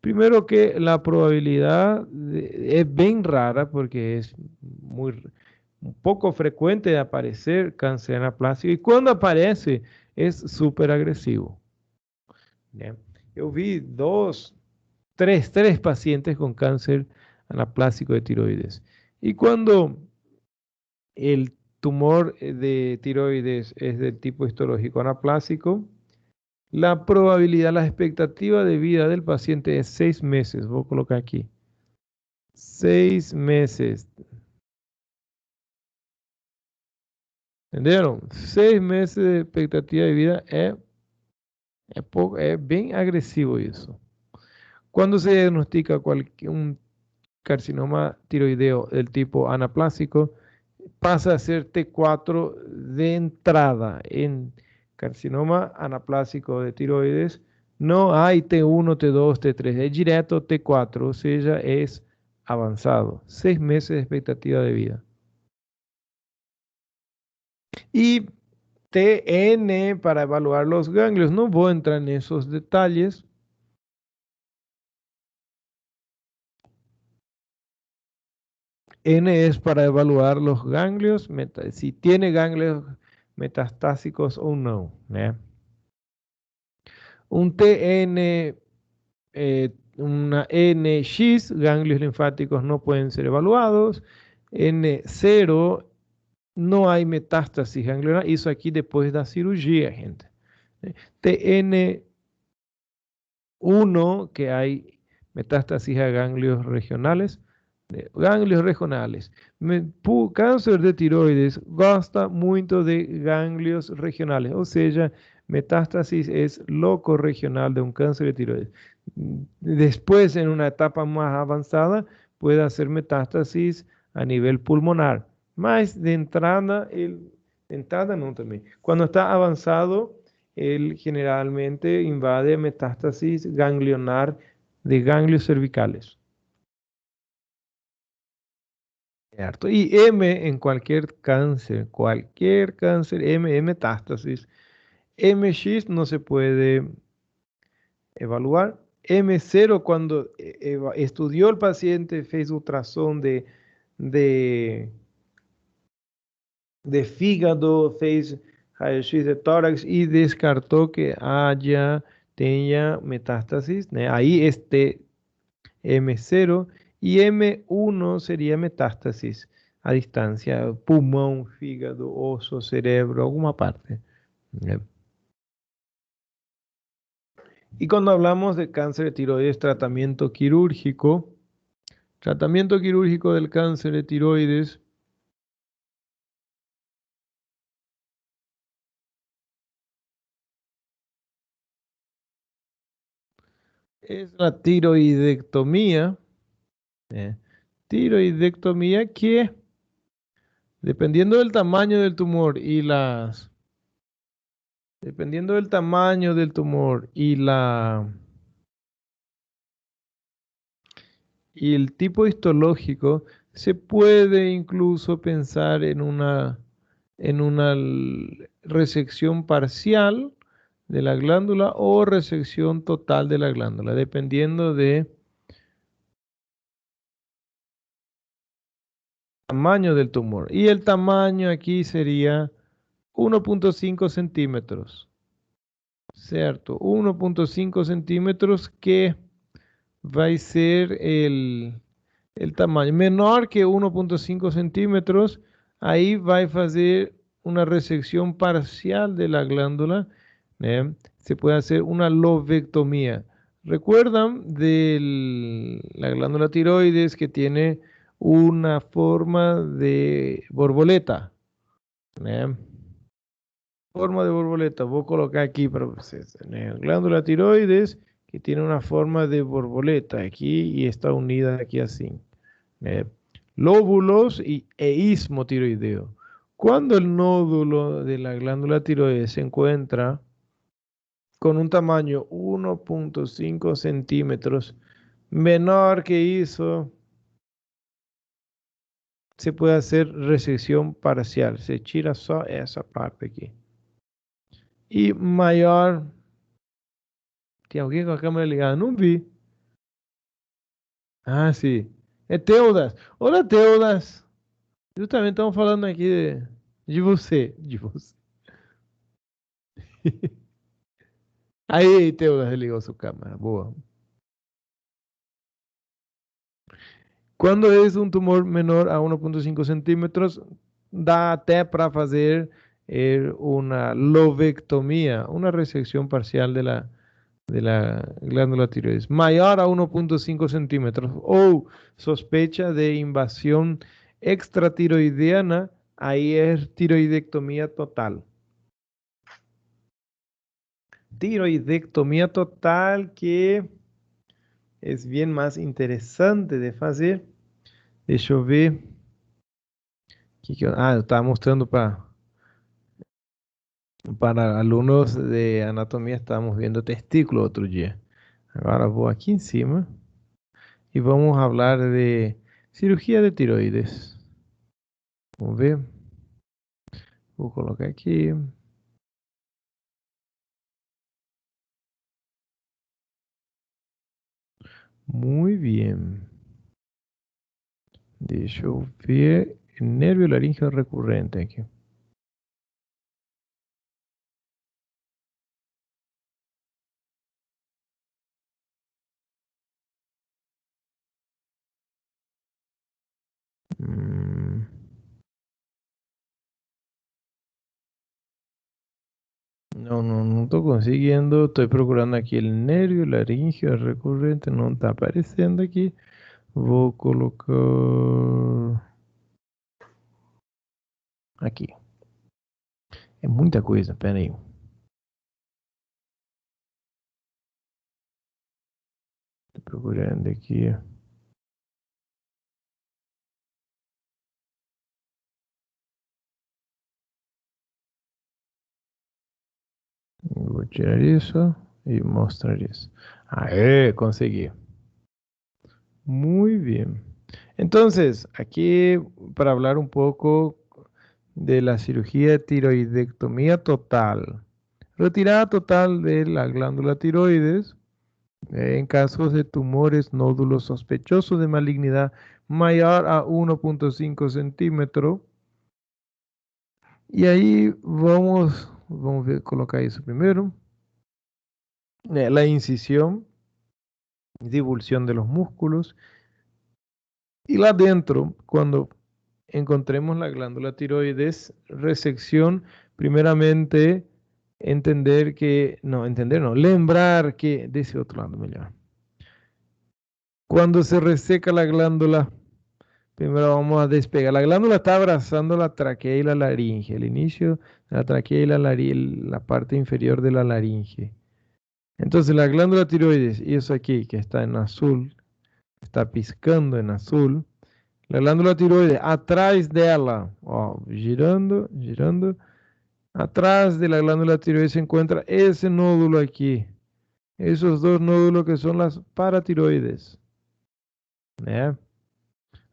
primero que la probabilidad es bien rara porque es un poco frecuente de aparecer cáncer anaplásico y cuando aparece es súper agresivo. Bien. Yo vi tres pacientes con cáncer anaplásico de tiroides y cuando el tumor de tiroides es del tipo histológico anaplásico, la probabilidad, la expectativa de vida del paciente es 6 meses. Voy a colocar aquí. 6 meses. ¿Entendieron? 6 meses de expectativa de vida es Es bien agresivo eso. Cuando se diagnostica un carcinoma tiroideo del tipo anaplásico, pasa a ser T4 de entrada. En carcinoma anaplásico de tiroides no hay T1, T2, T3, es directo T4, o sea, es avanzado. 6 meses de expectativa de vida. Y TN para evaluar los ganglios. No voy a entrar en esos detalles. N es para evaluar los ganglios, si tiene ganglios metastásicos o no. Un TN, una NX, ganglios linfáticos no pueden ser evaluados. N0, no hay metástasis ganglionar. Eso aquí después de la cirugía, gente. TN1, que hay metástasis a ganglios regionales. Ganglios regionales. Cáncer de tiroides gosta muito de ganglios regionales, ou seja, metástasis es loco regional de un cáncer de tiroides. Después, en una etapa más avanzada, puede hacer metástasis a nivel pulmonar. Mas de entrada no también. Cuando está avanzado, él generalmente invade metástasis ganglionar de ganglios cervicales. ¿Cierto? Y M en cualquier cáncer, M es metástasis. MX no se puede evaluar. M0 cuando estudió el paciente, fez ultrassom de, de fígado, fez raio-x de tórax y descartó que tenha metástasis. Ahí este M0 y M1 sería metástasis a distancia, pulmón, fígado, oso, cerebro, alguna parte. ¿Ya? Y cuando hablamos de cáncer de tiroides, tratamiento quirúrgico del cáncer de tiroides es la tiroidectomía. ¿Eh? Tiroidectomía que, dependiendo del tamaño del tumor dependiendo del tamaño del tumor y el tipo histológico, se puede incluso pensar en una resección parcial de la glándula o resección total de la glándula, dependiendo del tamaño del tumor. Y el tamaño aquí sería 1.5 centímetros, ¿cierto? 1.5 centímetros que va a ser el tamaño. Menor que 1.5 centímetros, ahí va a hacer una resección parcial de la glándula. Se puede hacer una lobectomía. ¿Recuerdan de la glándula tiroides que tiene una forma de borboleta? ¿Eh? Forma de borboleta. Voy a colocar aquí para ustedes. Glándula tiroides que tiene una forma de borboleta aquí y está unida aquí así. eh, Lóbulos e istmo tiroideo. Cuando el nódulo de la glándula tiroides se encuentra con un tamaño 1.5 centímetros menor que eso, se puede hacer resección parcial. Se tira só esa parte aquí. Y mayor, ¿tiene alguien con la cámara ligada? No vi. Ah, sí. É Teudas. Olá, Teudas. Justamente estamos falando aqui de você. De você. Aí, Teudas, ligou sua câmera. Boa. Quando é um tumor menor a 1.5 centímetros, dá até para fazer uma lobectomia, uma resecção parcial de la glándula tiroides. Maior a 1.5 centímetros ou sospecha de invasión extratiroideana, ahí es tiroidectomía total. tiroidectomía total, que es bien más interesante de hacer. Deixa eu ver. Eu estaba mostrando para alumnos de anatomía, estábamos viendo testículo otro día. Ahora voy aquí encima y vamos a hablar de cirugía de tiroides. Vamos ver. Vou colocar aqui. Muy bien. Deixa eu ver. Nervio laríngeo recurrente aqui. Hum. No estoy consiguiendo. Estoy procurando aquí el nervio laríngeo recurrente. No está apareciendo aquí. Vou colocar aqui. É muita coisa, pera aí. Tô procurando aqui. Vou tirar isso e mostrar isso. Aê, consegui. Muy bien. Entonces, aquí para hablar un poco de la cirugía de tiroidectomía total. Retirada total de la glándula tiroides en casos de tumores nódulos sospechosos de malignidad mayor a 1,5 centímetros. Y ahí vamos a colocar eso primero. La incisión, divulsión de los músculos. Y la adentro, cuando encontremos la glándula tiroides, resección, primeramente lembrar que, de ese otro lado, mejor. Cuando se reseca la glándula, primero vamos a despegar. La glándula está abrazando la tráquea y la laringe, el inicio de la tráquea y la parte inferior de la laringe. Entonces la glándula tiroides, y eso aquí que está en azul, está piscando en azul. La glándula tiroides, atrás de ella, girando, girando. Atrás de la glándula tiroides se encuentra ese nódulo aquí. Esos dos nódulos que son las paratiroides. ¿Eh?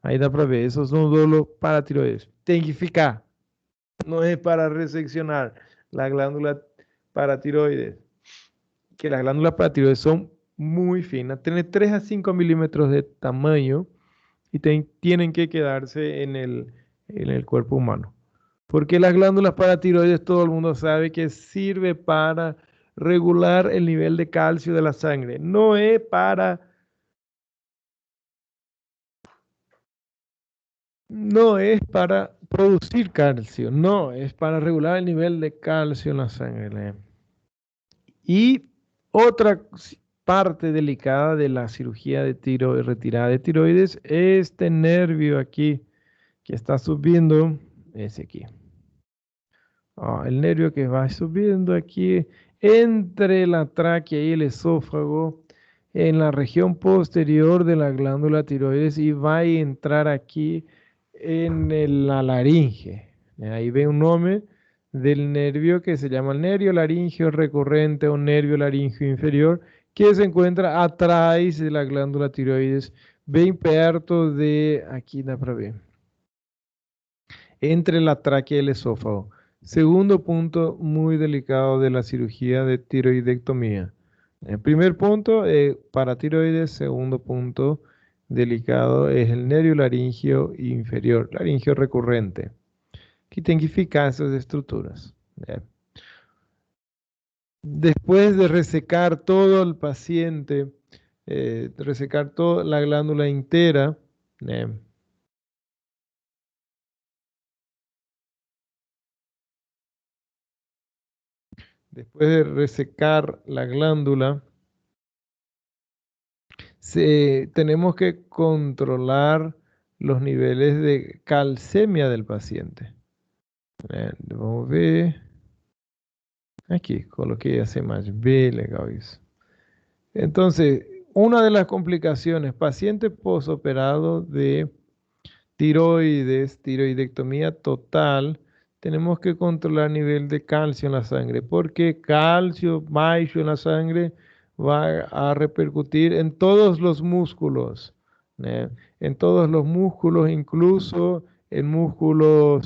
Ahí dá para ver, esos nódulos paratiroides. Tem que ficar. No es para reseccionar la glándula paratiroides. Que las glándulas paratiroides son muy finas. Tienen 3 a 5 milímetros de tamaño y tienen que quedarse en el cuerpo humano. Porque las glándulas paratiroides, todo el mundo sabe que sirve para regular el nivel de calcio de la sangre. No es para producir calcio, no, es para regular el nivel de calcio en la sangre. Y otra parte delicada de la cirugía de retirada de tiroides, este nervio aquí que está subiendo, ese aquí. El nervio que va subiendo aquí entre la tráquea y el esófago, en la región posterior de la glándula tiroides, y va a entrar aquí en la laringe. Ahí ve un nombre del nervio que se llama nervio laringeo recurrente o nervio laringeo inferior, que se encuentra atrás de la glándula tiroides, bien perto de, aquí da para ver, entre la tráquea y el esófago. Segundo punto muy delicado de la cirugía de tiroidectomía. El primer punto, paratiroides. Segundo punto delicado es el nervio laringeo inferior, laringeo recurrente, que tiene que ficar esas estructuras. Después de resecar todo el paciente, resecar toda la glándula entera, después de resecar la glándula, tenemos que controlar los niveles de calcemia del paciente. Vamos a ver. Aqui, coloquei essa imagem, bem legal isso. Entonces, una de las complicaciones, paciente posoperado de tiroides, tiroidectomía total, tenemos que controlar nivel de calcio en la sangre, porque calcio bajo en la sangre va a repercutir en todos los músculos, ¿eh? En todos los músculos, incluso en músculo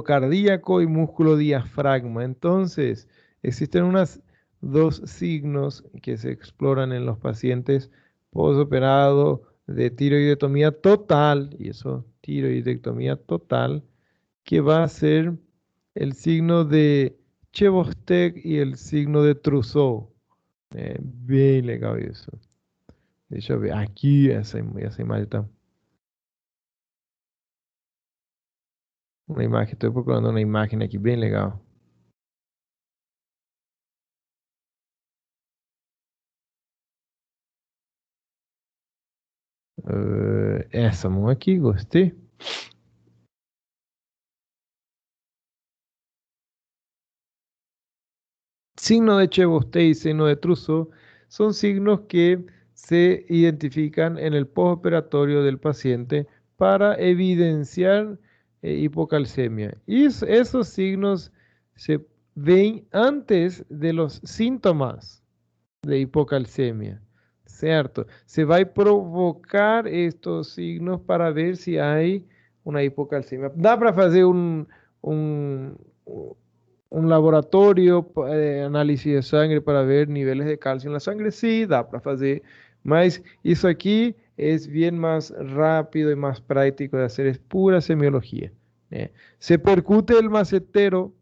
cardíaco y músculo diafragma. Entonces, existen unos dos signos que se exploran en los pacientes postoperado de tiroidectomía total, y eso, tiroidectomía total, que va a ser el signo de Chebostek y el signo de Trousseau. Bien legal isso. Deixa eu ver. Aqui, essa imagem está. Uma imagem, estou procurando uma imagem aqui bem legal. Essa mão aqui, gostei. Signo de Chebostek y signo de Trousseau son signos que se identifican en el postoperatorio del paciente para evidenciar hipocalcemia. Y esos signos se ven antes de los síntomas de hipocalcemia, ¿cierto? Se va a provocar estos signos para ver si hay una hipocalcemia. ¿Da para hacer un, un laboratorio de análisis de sangre para ver niveles de calcio en la sangre? Sí, da para hacer, mas eso aquí es bien más rápido y más práctico de hacer, es pura semiología. Se percute el macetero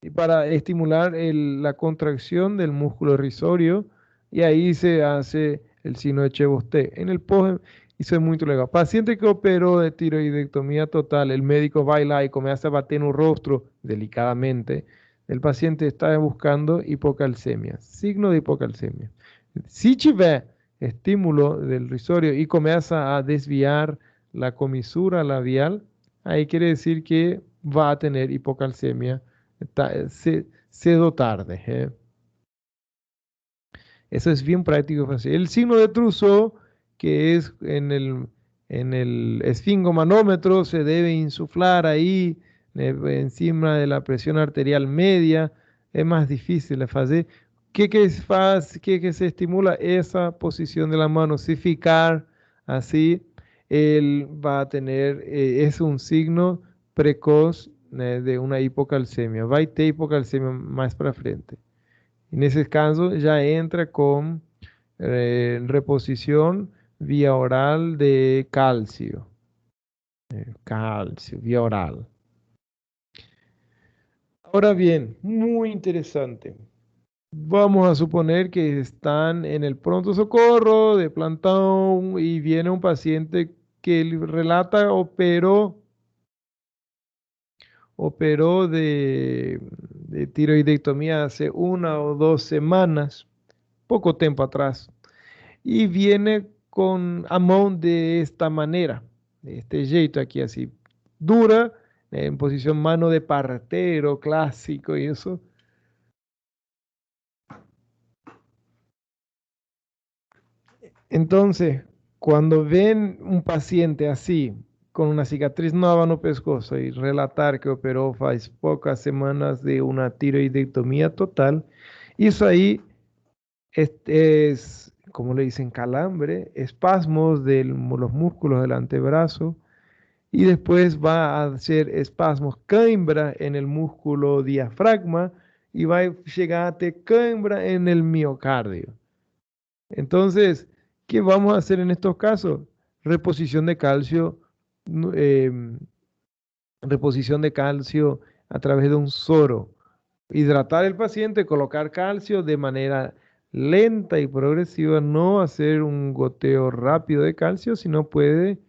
y para estimular la contracción del músculo risorio y ahí se hace el signo de Chebostek. En el post, isso es muy legal. Paciente que operó de tiroidectomía total, el médico va lá y comienza a bater en un rostro delicadamente. El paciente está buscando hipocalcemia, signo de hipocalcemia. Si tiver estímulo del risorio y comienza a desviar la comisura labial, ahí quiere decir que va a tener hipocalcemia cedo o tarde. Eso es bien práctico. El signo de Trousseau, que es en el esfingomanómetro, se debe insuflar ahí encima de la presión arterial media. Es más difícil de hacer. ¿Qué se estimula? Esa posición de la mano. Si ficar así, él va a tener, es un signo precoz de una hipocalcemia. Va a tener hipocalcemia más para frente. En ese caso ya entra con reposición vía oral de calcio. Calcio, vía oral. Ahora bien, muy interesante. Vamos a suponer que están en el pronto socorro de plantón y viene un paciente que relata operó de tiroidectomía hace 1 o 2 semanas, poco tiempo atrás, y viene con a mão de esta manera, de este jeito aquí así, dura, en posición mano de partero clásico y eso. Entonces, cuando ven un paciente así, con una cicatriz nueva no pescoço y relatar que operó hace pocas semanas de una tiroidectomía total, eso ahí es, como le dicen, calambre, espasmos de los músculos del antebrazo y después va a hacer espasmos, cãibra en el músculo diafragma y va a llegar a tener cãibra en el miocardio. Entonces, ¿qué vamos a hacer en estos casos? Reposición de calcio, reposición de calcio a través de un soro. Hidratar el paciente, colocar calcio de manera lenta y progresiva, no hacer un goteo rápido de calcio, sino puede